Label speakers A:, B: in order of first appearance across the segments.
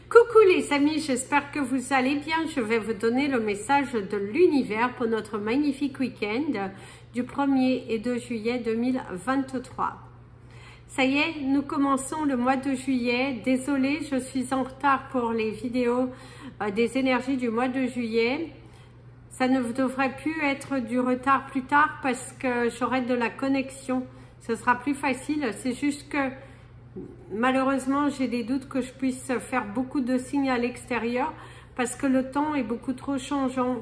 A: Coucou les amis, j'espère que vous allez bien. Je vais vous donner le message de l'univers pour notre magnifique week-end du 1er et 2 juillet 2023. Ça y est, nous commençons le mois de juillet. Désolée, je suis en retard pour les vidéos des énergies du mois de juillet. Ça ne devrait plus être du retard plus tard parce que j'aurai de la connexion. Ce sera plus facile. C'est juste que malheureusement, j'ai des doutes que je puisse faire beaucoup de signes à l'extérieur parce que le temps est beaucoup trop changeant.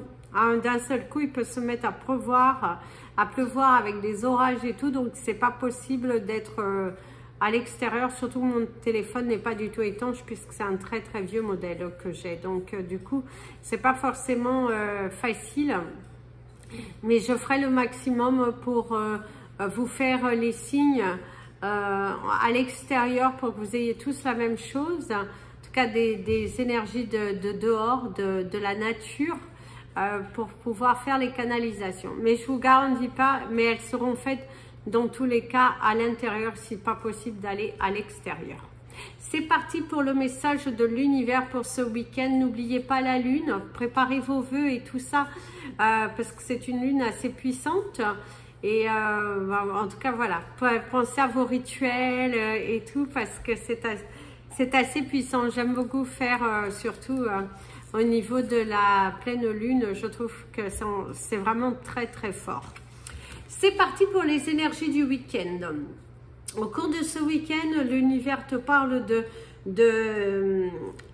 A: D'un seul coup, il peut se mettre à pleuvoir avec des orages et tout, donc c'est pas possible d'être à l'extérieur. Surtout mon téléphone n'est pas du tout étanche puisque c'est un très très vieux modèle que j'ai. Donc du coup, c'est pas forcément facile, mais je ferai le maximum pour vous faire les signes à l'extérieur pour que vous ayez tous la même chose, en tout cas des énergies de dehors, de la nature, pour pouvoir faire les canalisations. Mais je vous garantis pas, mais elles seront faites dans tous les cas à l'intérieur, si pas possible d'aller à l'extérieur. C'est parti pour le message de l'univers pour ce week-end. N'oubliez pas la lune, préparez vos vœux et tout ça, parce que c'est une lune assez puissante. Et en tout cas, voilà, pensez à vos rituels et tout, parce que c'est assez puissant. J'aime beaucoup faire, surtout au niveau de la pleine lune, je trouve que c'est vraiment très très fort. C'est parti pour les énergies du week-end. Au cours de ce week-end, l'univers te parle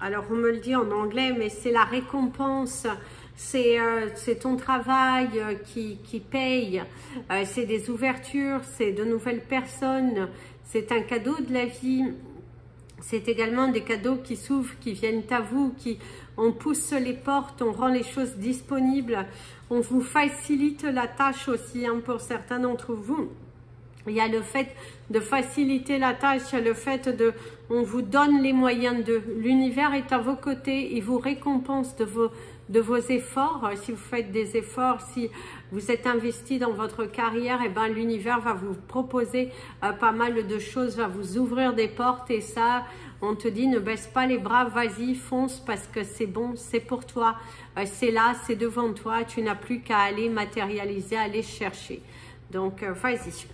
A: alors on me le dit en anglais, mais c'est la récompense. C'est ton travail qui paye, c'est des ouvertures, c'est de nouvelles personnes, c'est un cadeau de la vie, c'est également des cadeaux qui s'ouvrent, qui viennent à vous, on pousse les portes, on rend les choses disponibles, on vous facilite la tâche aussi, hein, pour certains d'entre vous. Il y a le fait de faciliter la tâche, il y a le fait on vous donne les moyens l'univers est à vos côtés, il vous récompense de vos efforts. Si vous faites des efforts, si vous êtes investi dans votre carrière, et ben l'univers va vous proposer pas mal de choses, va vous ouvrir des portes, et ça, on te dit ne baisse pas les bras, vas-y, fonce parce que c'est bon, c'est pour toi, c'est là, c'est devant toi, tu n'as plus qu'à aller matérialiser, aller chercher. Donc vas-y.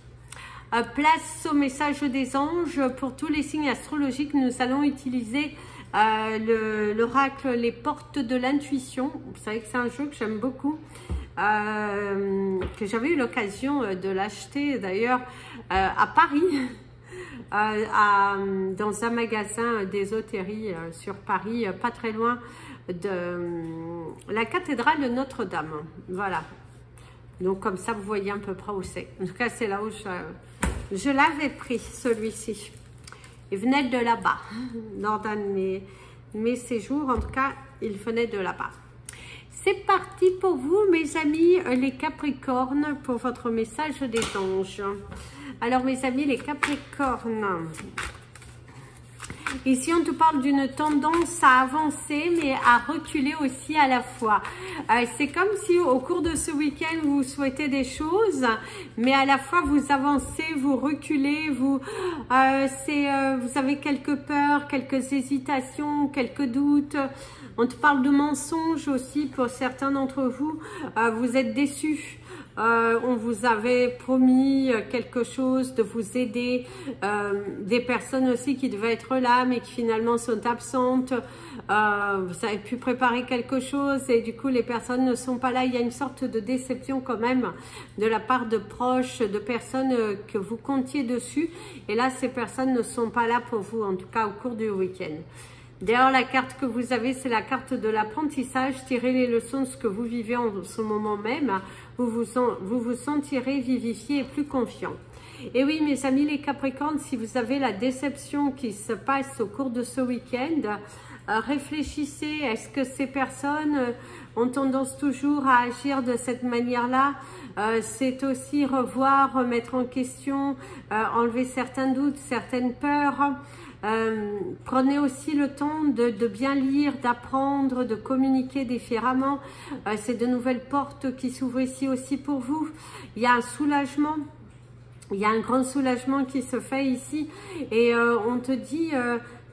A: Place au message des anges. Pour tous les signes astrologiques, nous allons utiliser l'oracle Les Portes de l'Intuition. Vous savez que c'est un jeu que j'aime beaucoup, que j'avais eu l'occasion de l'acheter d'ailleurs à Paris, dans un magasin d'ésotérie sur Paris, pas très loin de la cathédrale de Notre-Dame. Voilà. Donc comme ça, vous voyez à peu près où c'est. En tout cas, c'est là où je l'avais pris, celui-ci. Il venait de là-bas. Lors d'un de mes séjours, en tout cas, il venait de là-bas. C'est parti pour vous, mes amis, les Capricornes, pour votre message des anges. Alors, mes amis, les Capricornes... Ici, on te parle d'une tendance à avancer, mais à reculer aussi à la fois. C'est comme si au cours de ce week-end, vous souhaitez des choses, mais à la fois vous avancez, vous reculez, vous avez quelques peurs, quelques hésitations, quelques doutes. On te parle de mensonges aussi pour certains d'entre vous. Vous êtes déçus. On vous avait promis quelque chose, de vous aider, des personnes aussi qui devaient être là mais qui finalement sont absentes. Vous avez pu préparer quelque chose et du coup les personnes ne sont pas là. Il y a une sorte de déception quand même de la part de proches, de personnes que vous comptiez dessus, et là ces personnes ne sont pas là pour vous, en tout cas au cours du week-end. D'ailleurs, la carte que vous avez, c'est la carte de l'apprentissage. Tirez les leçons de ce que vous vivez en ce moment même. Vous vous sentirez vivifié et plus confiant. Et oui, mes amis les Capricornes, si vous avez la déception qui se passe au cours de ce week-end, réfléchissez. Est-ce que ces personnes ont tendance toujours à agir de cette manière-là? C'est aussi revoir, remettre en question, enlever certains doutes, certaines peurs. Prenez aussi le temps de bien lire, d'apprendre, de communiquer différemment. C'est de nouvelles portes qui s'ouvrent ici aussi pour vous. Il y a un soulagement. Il y a un grand soulagement qui se fait ici et on te dit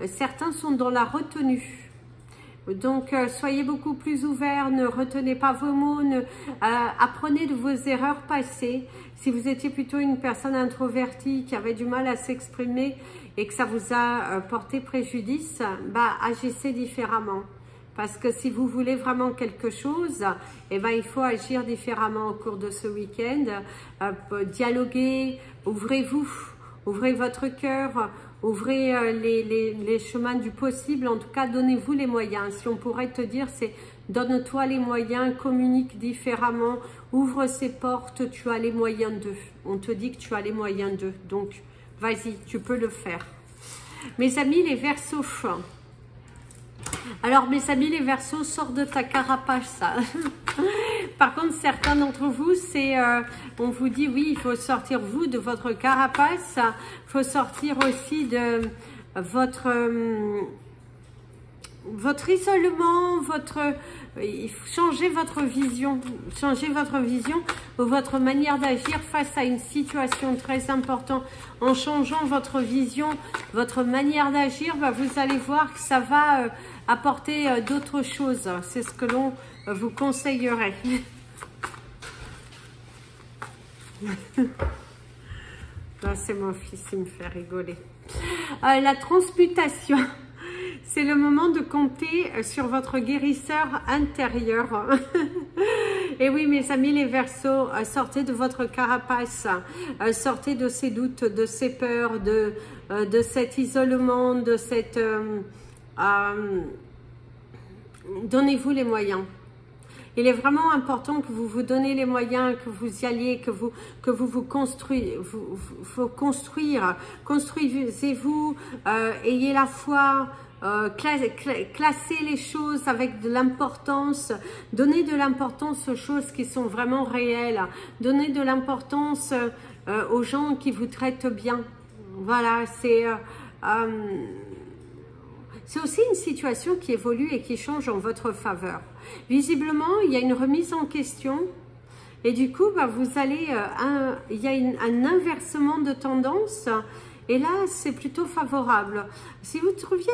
A: certains sont dans la retenue. Donc, soyez beaucoup plus ouverts, ne retenez pas vos mots, apprenez de vos erreurs passées. Si vous étiez plutôt une personne introvertie qui avait du mal à s'exprimer et que ça vous a porté préjudice, agissez différemment. Parce que si vous voulez vraiment quelque chose, il faut agir différemment au cours de ce week-end. Dialoguer, ouvrez-vous, ouvrez votre cœur, ouvrez les chemins du possible. En tout cas, donnez-vous les moyens. Si on pourrait te dire, c'est donne-toi les moyens, communique différemment, ouvre ces portes, tu as les moyens d'eux. On te dit que tu as les moyens d'eux. Donc, vas-y, tu peux le faire. Mes amis, les Verseaux. Alors, mes amis, les Verseaux, sors de ta carapace. Par contre, certains d'entre vous, on vous dit, oui, il faut sortir, vous, de votre carapace. Il faut sortir aussi de votre isolement, changer votre vision ou votre manière d'agir face à une situation très importante. En changeant votre vision, votre manière d'agir, vous allez voir que ça va apporter d'autres choses. C'est ce que l'on vous conseillerait. C'est mon fils, il me fait rigoler. La transmutation. C'est le moment de compter sur votre guérisseur intérieur. Et oui, mes amis, les Verseaux, sortez de votre carapace, sortez de ces doutes, de ces peurs, de cet isolement, de cette... donnez-vous les moyens. Il est vraiment important que vous vous donnez les moyens, que vous y alliez, que vous construisez, faut construire, construisez-vous, ayez la foi, classez les choses avec de l'importance, donnez de l'importance aux choses qui sont vraiment réelles, donnez de l'importance aux gens qui vous traitent bien. Voilà, c'est aussi une situation qui évolue et qui change en votre faveur. Visiblement, il y a une remise en question et du coup, vous allez, il y a un inversement de tendance et là, c'est plutôt favorable. Si vous trouviez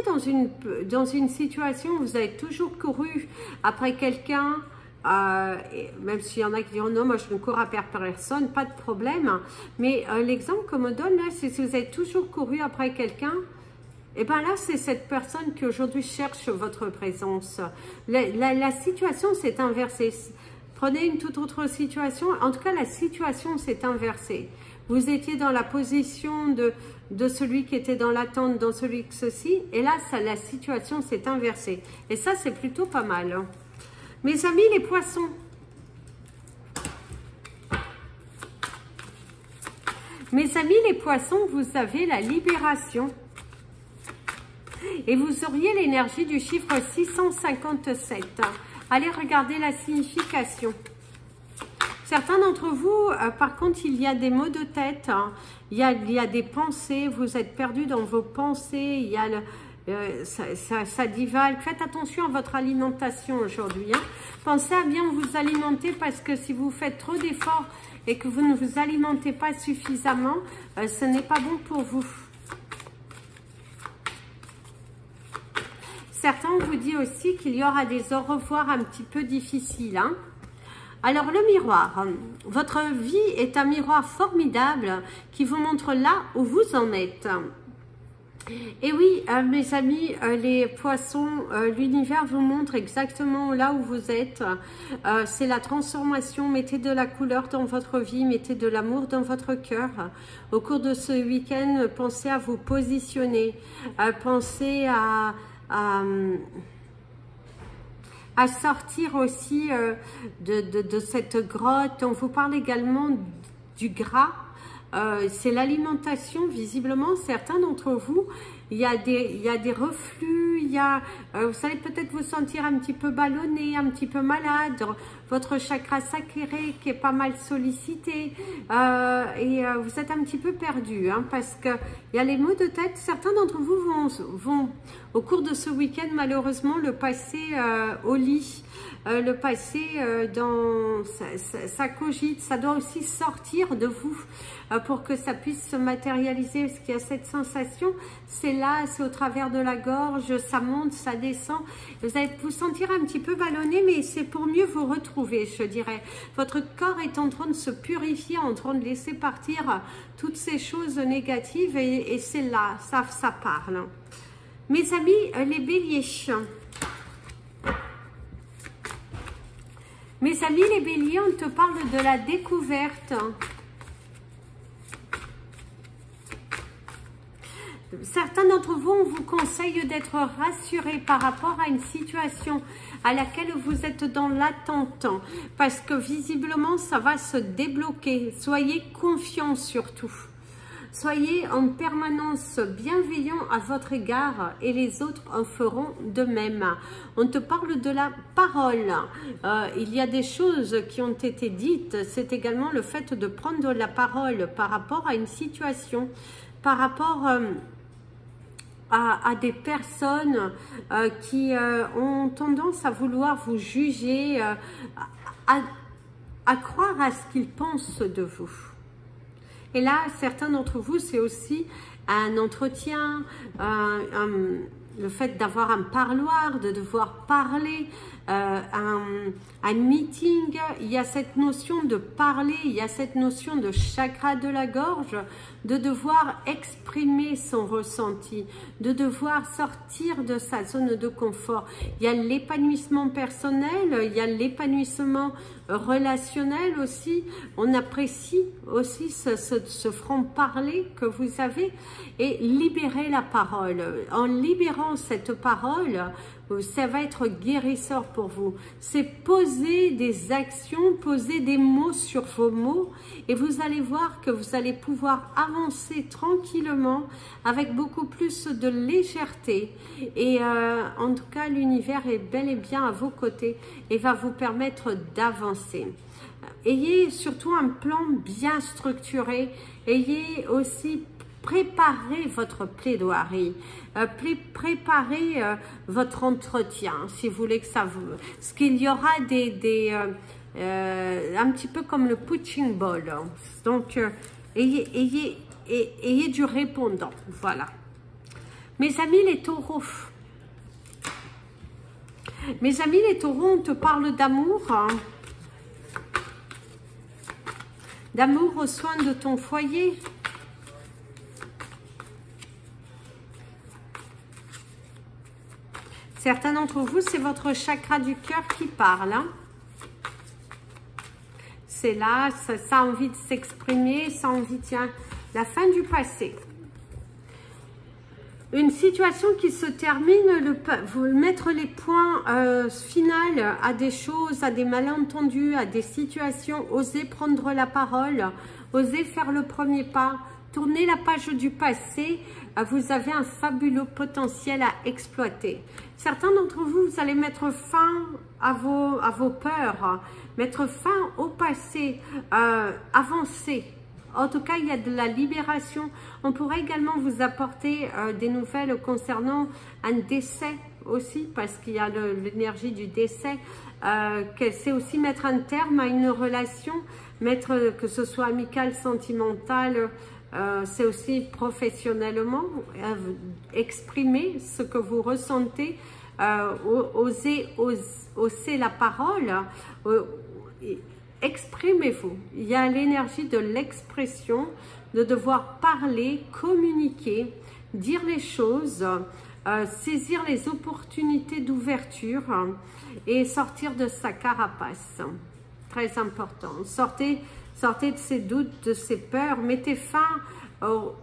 A: dans une situation où vous avez toujours couru après quelqu'un, même s'il y en a qui diront non, moi je ne cours après personne, pas de problème. Mais l'exemple qu'on me donne là, c'est si vous avez toujours couru après quelqu'un, et bien là, c'est cette personne qui aujourd'hui cherche votre présence. La situation s'est inversée. Prenez une toute autre situation. En tout cas, la situation s'est inversée. Vous étiez dans la position de celui qui était dans l'attente, dans celui que ceci. Et là, la situation s'est inversée. Et ça, c'est plutôt pas mal. Mes amis, les poissons. Mes amis, les poissons, vous avez la libération. Et vous auriez l'énergie du chiffre 657. Allez regarder la signification. Certains d'entre vous, par contre, il y a des maux de tête, hein. Il y a des pensées, vous êtes perdus dans vos pensées, il y a ça divague. Faites attention à votre alimentation aujourd'hui. Hein. Pensez à bien vous alimenter parce que si vous faites trop d'efforts et que vous ne vous alimentez pas suffisamment, ce n'est pas bon pour vous. Certains vous disent aussi qu'il y aura des au revoir un petit peu difficiles. Hein. Alors, le miroir. Votre vie est un miroir formidable qui vous montre là où vous en êtes. Et oui, mes amis, les poissons, l'univers vous montre exactement là où vous êtes. C'est la transformation. Mettez de la couleur dans votre vie, mettez de l'amour dans votre cœur. Au cours de ce week-end, pensez à vous positionner. Pensez à sortir aussi de cette grotte. On vous parle également du gras. C'est l'alimentation. Visiblement, certains d'entre vous, il y a des reflux, vous allez peut-être vous sentir un petit peu ballonné, un petit peu malade, votre chakra sacré qui est pas mal sollicité, et vous êtes un petit peu perdu, hein, parce que il y a les maux de tête. Certains d'entre vous vont au cours de ce week-end, malheureusement, le passer au lit, le passer dans... Ça cogite, ça doit aussi sortir de vous pour que ça puisse se matérialiser, parce qu'il y a cette sensation, c'est là, c'est au travers de la gorge, ça monte, ça descend. Vous allez vous sentir un petit peu ballonné, mais c'est pour mieux vous retrouver, je dirais. Votre corps est en train de se purifier, en train de laisser partir toutes ces choses négatives et c'est là, ça parle. Mes amis, les béliers. Mes amis, les béliers, on te parle de la découverte. Certains d'entre vous, on vous conseille d'être rassurés par rapport à une situation à laquelle vous êtes dans l'attente, parce que visiblement, ça va se débloquer. Soyez confiants surtout. Soyez en permanence bienveillants à votre égard et les autres en feront de même. On te parle de la parole. Il y a des choses qui ont été dites. C'est également le fait de prendre la parole par rapport à une situation, par rapport à des personnes qui ont tendance à vouloir vous juger, à croire à ce qu'ils pensent de vous. Et là, certains d'entre vous, c'est aussi un entretien, le fait d'avoir un parloir, de devoir parler, un meeting. Il y a cette notion de parler, il y a cette notion de chakra de la gorge, de devoir exprimer son ressenti, de devoir sortir de sa zone de confort. Il y a l'épanouissement personnel, il y a l'épanouissement relationnel aussi. On apprécie aussi ce franc-parler que vous avez et libérer la parole. En libérant cette parole, ça va être guérisseur pour vous. C'est poser des actions, poser des mots sur vos mots et vous allez voir que vous allez pouvoir avancer tranquillement avec beaucoup plus de légèreté. Et en tout cas, l'univers est bel et bien à vos côtés et va vous permettre d'avancer. Ayez surtout un plan bien structuré. Ayez aussi préparez votre plaidoirie, préparez votre entretien, si vous voulez que ça vous... Parce qu'il y aura un petit peu comme le punching ball. Donc, ayez du répondant. Voilà. Mes amis les taureaux. Mes amis les taureaux, on te parle d'amour. D'amour aux soins de ton foyer. Certains d'entre vous, c'est votre chakra du cœur qui parle. Hein. C'est là, ça a envie de s'exprimer, ça a envie, tiens, la fin du passé. Une situation qui se termine, vous mettre les points finaux à des choses, à des malentendus, à des situations, oser prendre la parole, oser faire le premier pas, tourner la page du passé. Vous avez un fabuleux potentiel à exploiter. Certains d'entre vous, vous allez mettre fin à vos peurs, mettre fin au passé, avancer. En tout cas, il y a de la libération. On pourrait également vous apporter des nouvelles concernant un décès aussi, parce qu'il y a l'énergie du décès. C'est aussi mettre un terme à une relation, que ce soit amical, sentimental, c'est aussi professionnellement, exprimer ce que vous ressentez, oser la parole, exprimez-vous. Il y a l'énergie de l'expression, de devoir parler, communiquer, dire les choses, saisir les opportunités d'ouverture et sortir de sa carapace. Très important. Sortez de ces doutes, de ces peurs. Mettez fin au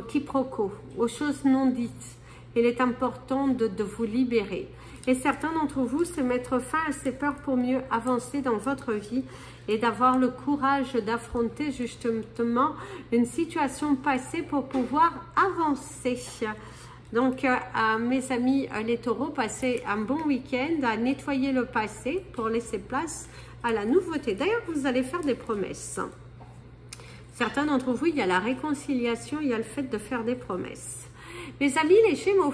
A: quiproquo, aux choses non dites. Il est important de vous libérer. Et certains d'entre vous, c'est mettre fin à ces peurs pour mieux avancer dans votre vie et d'avoir le courage d'affronter justement une situation passée pour pouvoir avancer. Donc, mes amis les taureaux, passez un bon week-end à nettoyer le passé pour laisser place à la nouveauté. D'ailleurs, vous allez faire des promesses. Certains d'entre vous, il y a la réconciliation, il y a le fait de faire des promesses. Mes amis les Gémeaux,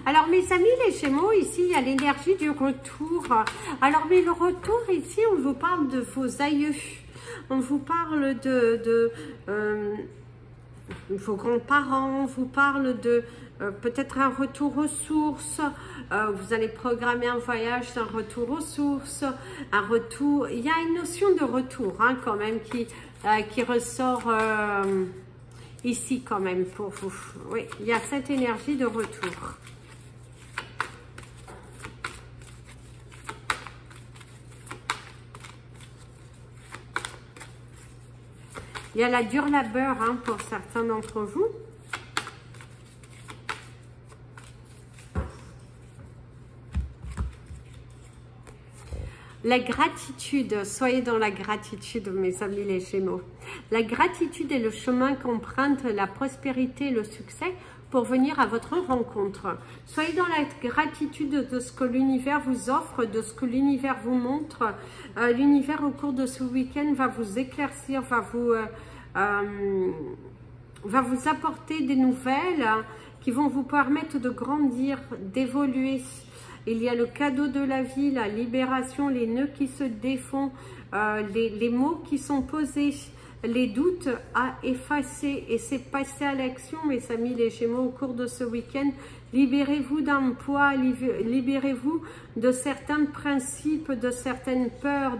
A: Alors mes amis les Gémeaux, ici il y a l'énergie du retour. Alors mais le retour ici, on vous parle de vos aïeux, on vous parle de vos grands-parents, on vous parle de peut-être un retour aux sources. Vous allez programmer un voyage, un retour aux sources, un retour. Il y a une notion de retour hein, quand même qui ressort ici quand même pour vous. Oui, il y a cette énergie de retour. Il y a la dure labeur hein, pour certains d'entre vous. La gratitude, soyez dans la gratitude mes amis les Gémeaux. La gratitude est le chemin qu'emprunte la prospérité et le succès pour venir à votre rencontre. Soyez dans la gratitude de ce que l'univers vous offre, de ce que l'univers vous montre. L'univers au cours de ce week-end va vous éclaircir, va vous apporter des nouvelles qui vont vous permettre de grandir, d'évoluer. Il y a le cadeau de la vie, la libération, les nœuds qui se défont, les mots qui sont posés, les doutes à effacer. Et c'est passer à l'action, mes amis les Gémeaux, au cours de ce week-end. Libérez-vous d'un poids, libérez-vous de certains principes, de certaines peurs,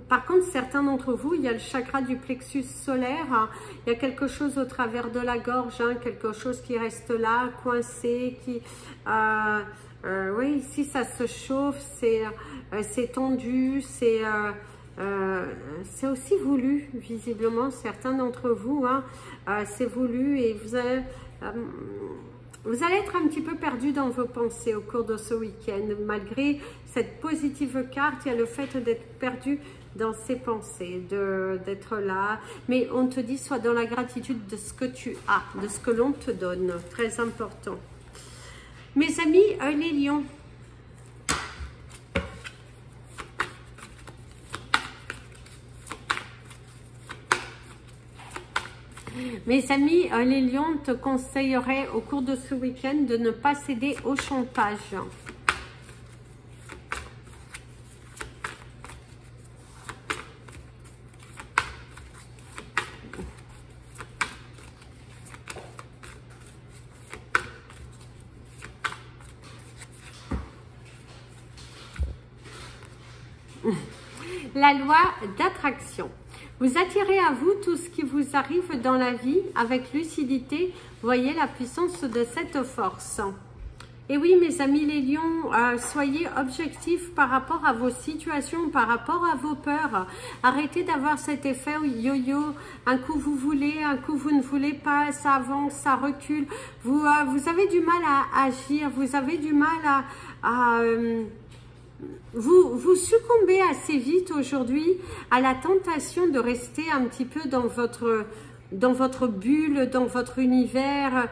A: Par contre, certains d'entre vous, il y a le chakra du plexus solaire, hein, il y a quelque chose au travers de la gorge, hein, quelque chose qui reste là, coincé, oui, ici ça se chauffe, c'est tendu, c'est aussi voulu, visiblement, certains d'entre vous, hein, c'est voulu et vous allez être un petit peu perdu dans vos pensées au cours de ce week-end. Malgré cette positive carte, il y a le fait d'être perdu dans ses pensées, d'être là. Mais on te dit, sois dans la gratitude de ce que tu as, de ce que l'on te donne. Très important. Mes amis, les lions. Mes amis, les lions te conseilleraient au cours de ce week-end de ne pas céder au chantage. La loi d'attraction. Vous attirez à vous tout ce qui vous arrive dans la vie avec lucidité. Voyez la puissance de cette force. Et oui, mes amis les lions, soyez objectifs par rapport à vos situations, par rapport à vos peurs. Arrêtez d'avoir cet effet yo-yo. Un coup vous voulez, un coup vous ne voulez pas. Ça avance, ça recule. Vous avez du mal à agir. Vous avez du mal vous succombez assez vite aujourd'hui à la tentation de rester un petit peu dans votre bulle, dans votre univers.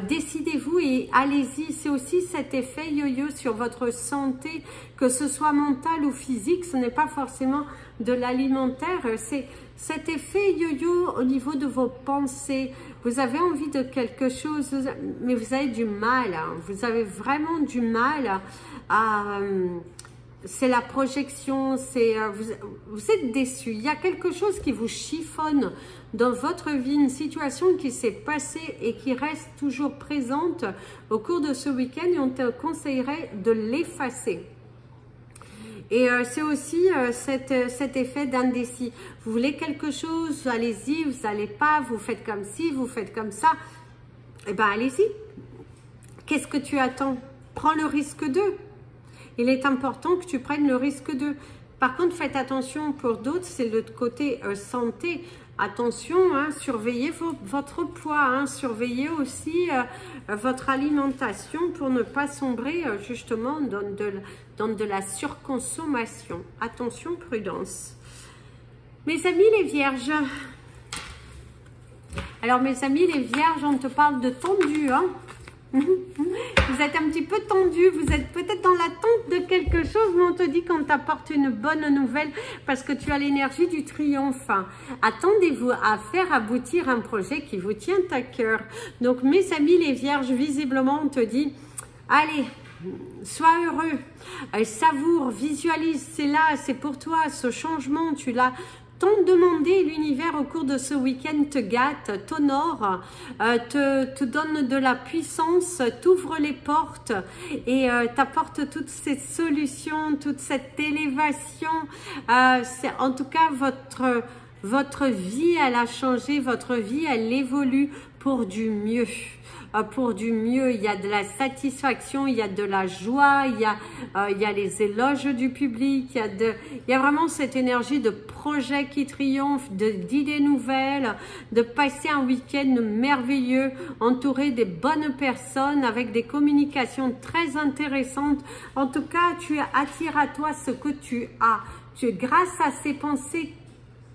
A: Décidez-vous et allez-y. C'est aussi cet effet yo-yo sur votre santé, que ce soit mental ou physique. Ce n'est pas forcément de l'alimentaire. C'est cet effet yo-yo au niveau de vos pensées. Vous avez envie de quelque chose, mais vous avez du mal. Hein. Vous avez vraiment du mal à... c'est la projection, vous êtes déçu. Il y a quelque chose qui vous chiffonne dans votre vie, une situation qui s'est passée et qui reste toujours présente au cours de ce week-end et on te conseillerait de l'effacer. Et c'est aussi cet effet d'indécis. Vous voulez quelque chose, allez-y, vous n'allez pas, vous faites comme ci, vous faites comme ça. Eh bien, allez-y. Qu'est-ce que tu attends? Prends le risque d'eux. Il est important que tu prennes le risque d'eux. Par contre, faites attention pour d'autres, c'est le côté santé. Attention, hein, surveillez votre poids, hein, surveillez aussi votre alimentation pour ne pas sombrer justement dans de la surconsommation. Attention, prudence. Mes amis les vierges. Alors mes amis les vierges, on te parle de tendu, hein. Vous êtes un petit peu tendu, vous êtes peut-être dans l'attente de quelque chose, mais on te dit qu'on t'apporte une bonne nouvelle parce que tu as l'énergie du triomphe. Attendez-vous à faire aboutir un projet qui vous tient à cœur. Donc mes amis les vierges, visiblement on te dit, allez, sois heureux, savoure, visualise, c'est là, c'est pour toi, ce changement, tu l'as tant demandé, l'univers au cours de ce week-end te gâte, t'honore, te donne de la puissance, t'ouvre les portes et t'apporte toutes ces solutions, toute cette élévation. En tout cas, votre vie, elle a changé, votre vie, elle évolue pour du mieux. Pour du mieux, il y a de la satisfaction, il y a de la joie, il y a les éloges du public, il y a vraiment cette énergie de projet qui triomphe, d'idées nouvelles, de passer un week-end merveilleux, entouré des bonnes personnes, avec des communications très intéressantes. En tout cas, tu attires à toi ce que tu as. Grâce à ces pensées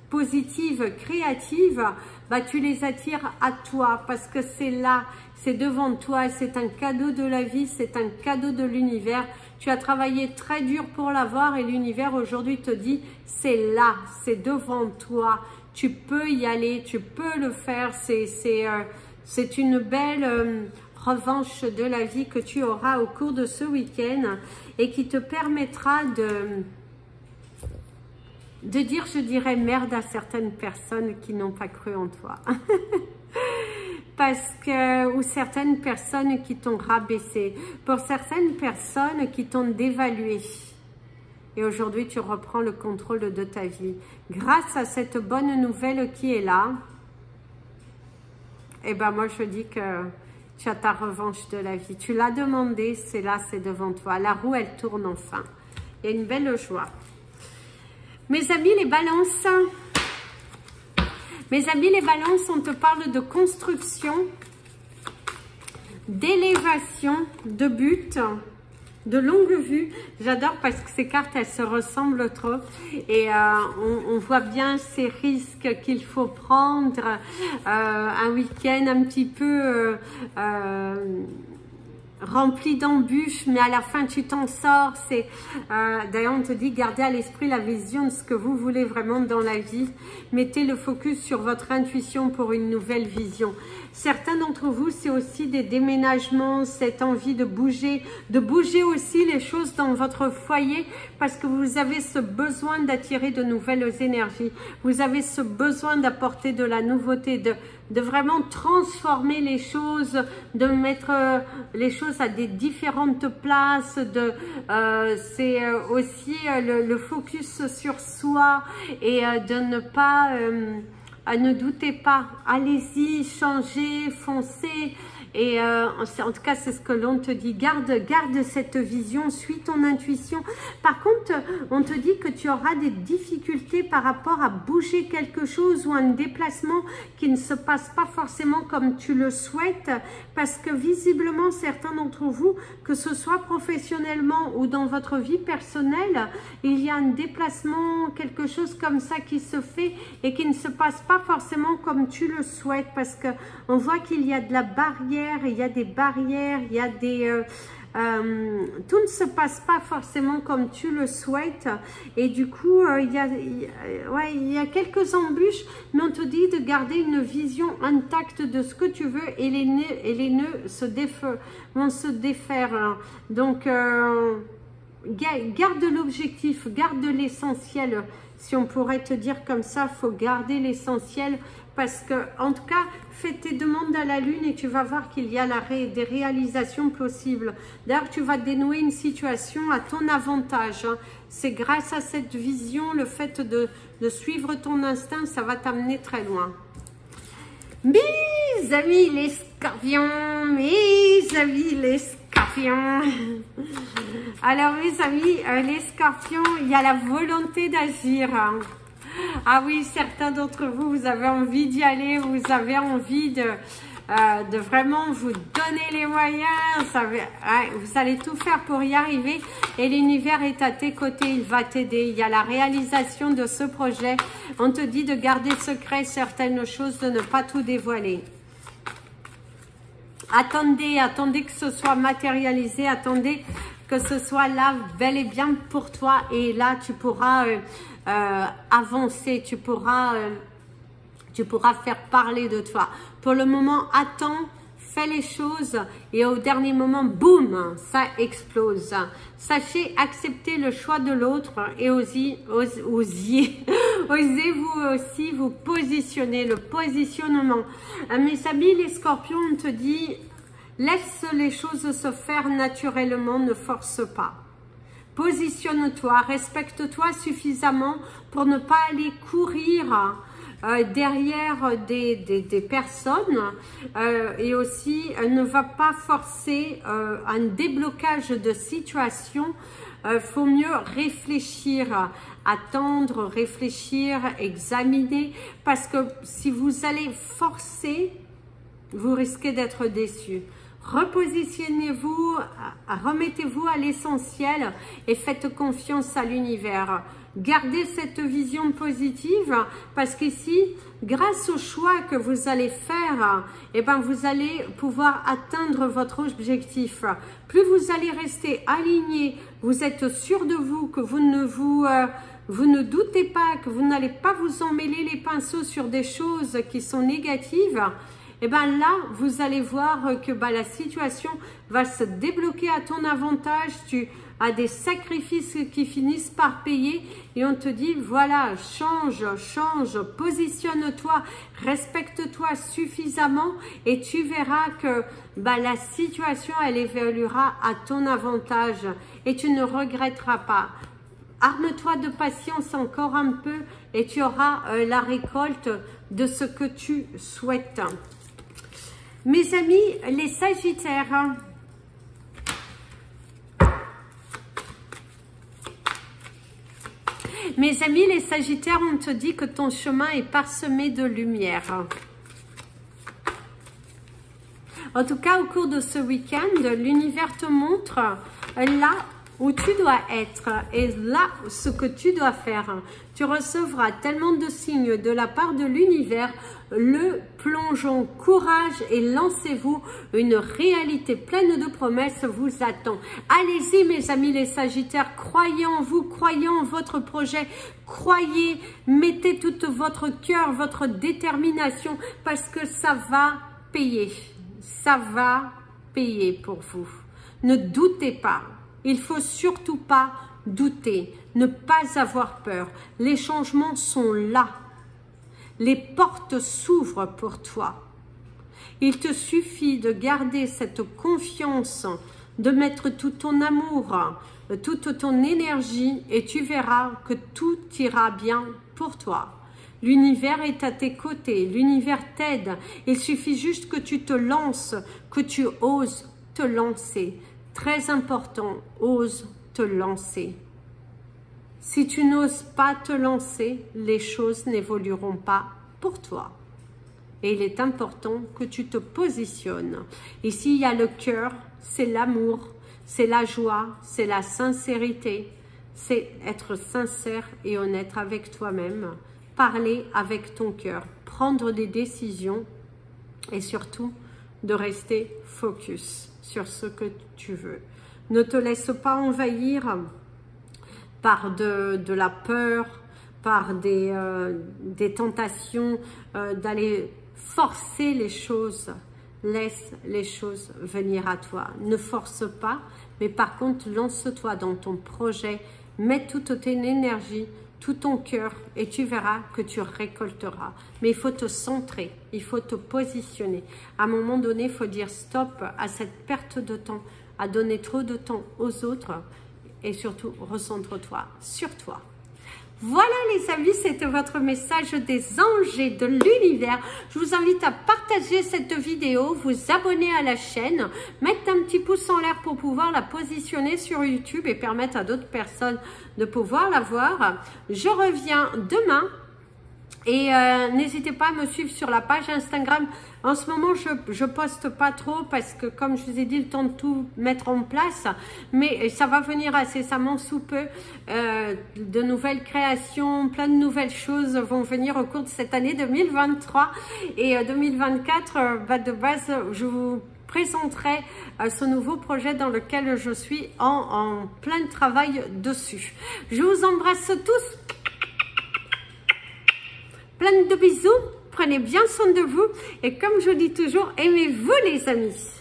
A: positives, créatives, bah, tu les attires à toi parce que c'est là, c'est devant toi, c'est un cadeau de la vie, c'est un cadeau de l'univers. Tu as travaillé très dur pour l'avoir et l'univers aujourd'hui te dit, c'est là, c'est devant toi, tu peux y aller, tu peux le faire, c'est une belle revanche de la vie que tu auras au cours de ce week-end et qui te permettra de dire, je dirais, merde à certaines personnes qui n'ont pas cru en toi. Ou certaines personnes qui t'ont rabaissé, pour certaines personnes qui t'ont dévalué. Et aujourd'hui, tu reprends le contrôle de ta vie. Grâce à cette bonne nouvelle qui est là, eh ben moi je dis que tu as ta revanche de la vie. Tu l'as demandé, c'est là, c'est devant toi. La roue, elle tourne enfin. Il y a une belle joie. Mes amis les balances, on te parle de construction, d'élévation, de but, de longue vue. J'adore parce que ces cartes, elles se ressemblent trop. Et on voit bien ces risques qu'il faut prendre. Un week-end un petit peu rempli d'embûches, mais à la fin tu t'en sors. D'ailleurs on te dit, gardez à l'esprit la vision de ce que vous voulez vraiment dans la vie. Mettez le focus sur votre intuition pour une nouvelle vision. Certains d'entre vous, c'est aussi des déménagements, cette envie de bouger aussi les choses dans votre foyer, parce que vous avez ce besoin d'attirer de nouvelles énergies. Vous avez ce besoin d'apporter de la nouveauté, de vraiment transformer les choses, de mettre les choses à des différentes places. C'est aussi le focus sur soi et de ne pas... ne doutez pas, allez-y, changez, foncez. Et en tout cas, c'est ce que l'on te dit. Garde cette vision, suis ton intuition. Par contre, on te dit que tu auras des difficultés par rapport à bouger quelque chose ou un déplacement qui ne se passe pas forcément comme tu le souhaites. Parce que visiblement, certains d'entre vous, que ce soit professionnellement ou dans votre vie personnelle, il y a un déplacement, quelque chose comme ça qui se fait et qui ne se passe pas forcément comme tu le souhaites. Parce que on voit qu'il y a de la barrière, il y a des barrières, il y a des... tout ne se passe pas forcément comme tu le souhaites et du coup il y a quelques embûches, mais on te dit de garder une vision intacte de ce que tu veux et les nœuds vont se défaire. Donc garde l'objectif, garde l'essentiel. Si on pourrait te dire comme ça, faut garder l'essentiel. Parce que, en tout cas, fais tes demandes à la Lune et tu vas voir qu'il y a des réalisations possibles. D'ailleurs, tu vas dénouer une situation à ton avantage. Hein. C'est grâce à cette vision, le fait de suivre ton instinct, ça va t'amener très loin. Mes amis les scorpions, mes amis les scorpions. Alors, mes amis, les scorpions, il y a la volonté d'agir. Ah oui, certains d'entre vous, vous avez envie d'y aller, vous avez envie de vraiment vous donner les moyens, vous allez tout faire pour y arriver et l'univers est à tes côtés, il va t'aider. Il y a la réalisation de ce projet. On te dit de garder secret certaines choses, de ne pas tout dévoiler. Attendez que ce soit matérialisé, attendez que ce soit là bel et bien pour toi. Et là, tu pourras avancer, tu pourras faire parler de toi. Pour le moment, attends, fais les choses et au dernier moment, boum, ça explose. Sachez accepter le choix de l'autre et osez-vous aussi vous positionner, le positionnement. Mes amis, les scorpions, on te dit, laisse les choses se faire naturellement, ne force pas. Positionne-toi, respecte-toi suffisamment pour ne pas aller courir derrière des personnes et aussi ne va pas forcer un déblocage de situation. Faut mieux réfléchir, attendre, réfléchir, examiner, parce que si vous allez forcer, vous risquez d'être déçu. Repositionnez-vous, remettez-vous à l'essentiel et faites confiance à l'univers. Gardez cette vision positive parce qu'ici, grâce au choix que vous allez faire, eh ben vous allez pouvoir atteindre votre objectif. Plus vous allez rester aligné, vous êtes sûr de vous, que vous ne doutez pas, que vous n'allez pas vous emmêler les pinceaux sur des choses qui sont négatives, et bien là, vous allez voir que la situation va se débloquer à ton avantage. Tu as des sacrifices qui finissent par payer et on te dit, voilà, change, positionne-toi, respecte-toi suffisamment et tu verras que la situation, elle évoluera à ton avantage et tu ne regretteras pas. Arme-toi de patience encore un peu et tu auras la récolte de ce que tu souhaites. Mes amis, les Sagittaires, on te dit que ton chemin est parsemé de lumière. En tout cas, au cours de ce week-end, l'univers te montre là où tu dois être et là ce que tu dois faire. Tu recevras tellement de signes de la part de l'univers. Le plongeon, courage et lancez-vous. Une réalité pleine de promesses vous attend. Allez-y mes amis les Sagittaires, croyez en vous, croyez en votre projet, croyez, mettez tout votre cœur, votre détermination parce que ça va payer. Ça va payer pour vous. Ne doutez pas. Il ne faut surtout pas douter, ne pas avoir peur. Les changements sont là. Les portes s'ouvrent pour toi. Il te suffit de garder cette confiance, de mettre tout ton amour, toute ton énergie et tu verras que tout ira bien pour toi. L'univers est à tes côtés, l'univers t'aide. Il suffit juste que tu te lances, que tu oses te lancer. Très important, ose te lancer. Si tu n'oses pas te lancer, les choses n'évolueront pas pour toi. Et il est important que tu te positionnes. Ici, il y a le cœur, c'est l'amour, c'est la joie, c'est la sincérité. C'est être sincère et honnête avec toi-même. Parler avec ton cœur, prendre des décisions et surtout de rester focus sur ce que tu veux. Ne te laisse pas envahir par de la peur, par des tentations d'aller forcer les choses. Laisse les choses venir à toi. Ne force pas, mais par contre, lance-toi dans ton projet. Mets toute ton énergie, tout ton cœur et tu verras que tu récolteras. Mais il faut te centrer, il faut te positionner. À un moment donné, il faut dire stop à cette perte de temps, à donner trop de temps aux autres et surtout recentre-toi sur toi. Voilà les amis, c'était votre message des anges et de l'univers. Je vous invite à partager cette vidéo, vous abonner à la chaîne, mettre un petit pouce en l'air pour pouvoir la positionner sur YouTube et permettre à d'autres personnes de pouvoir la voir. Je reviens demain et n'hésitez pas à me suivre sur la page Instagram. En ce moment, je poste pas trop parce que, comme je vous ai dit, le temps de tout mettre en place. Mais ça va venir incessamment sous peu. De nouvelles créations, plein de nouvelles choses vont venir au cours de cette année 2023. Et 2024, de base, je vous présenterai ce nouveau projet dans lequel je suis en plein travail dessus. Je vous embrasse tous. Plein de bisous. Prenez bien soin de vous. Et comme je dis toujours, aimez-vous les amis.